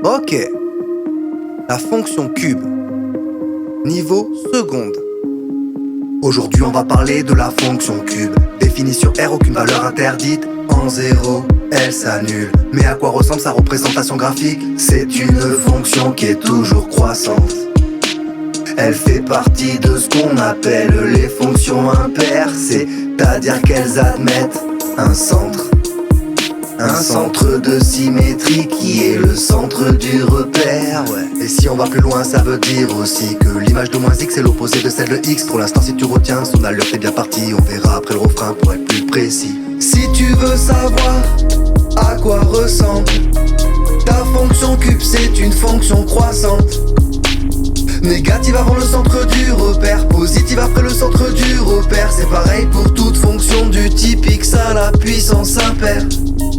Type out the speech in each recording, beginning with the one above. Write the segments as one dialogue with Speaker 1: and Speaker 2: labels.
Speaker 1: Ok, la fonction cube, niveau seconde. Aujourd'hui on va parler de la fonction cube. Définition R, aucune valeur interdite. En zéro, elle s'annule. Mais à quoi ressemble sa représentation graphique? C'est une fonction qui est toujours croissante. Elle fait partie de ce qu'on appelle les fonctions impaires. C'est-à-dire qu'elles admettent un centre. Un centre de symétrie qui est le centre du repère, ouais. Et si on va plus loin, ça veut dire aussi que l'image de moins x est l'opposé de celle de x. Pour l'instant, si tu retiens son allure, t'es bien parti. On verra après le refrain pour être plus précis. Si tu veux savoir à quoi ressemble ta fonction cube, c'est une fonction croissante. Négative avant le centre du repère, positive après le centre du repère. C'est pareil pour toute fonction du type x à la puissance impaire.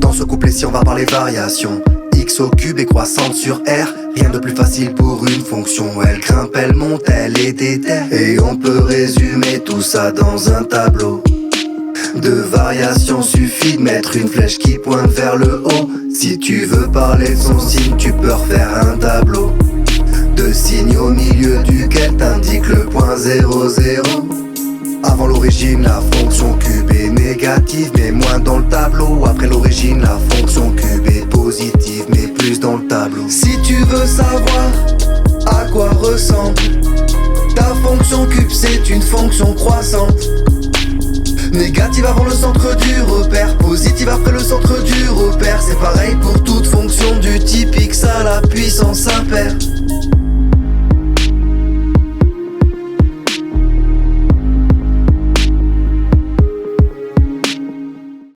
Speaker 1: Dans ce couplet-ci on va parler variation. X au cube est croissante sur R. Rien de plus facile pour une fonction. Elle grimpe, elle monte, elle est déterre. Et on peut résumer tout ça dans un tableau de variation. Suffit de mettre une flèche qui pointe vers le haut. Si tu veux parler de son signe, tu peux refaire un tableau de signes au milieu duquel t'indique le point 0, 0. Avant l'origine, la fonction cube est négative, mais moins dans le tableau. Après l'origine, la fonction cube est positive, mais plus dans le tableau. Si tu veux savoir à quoi ressemble ta fonction cube, c'est une fonction croissante. Négative avant le centre du repère, positive après le centre du repère. C'est pareil pour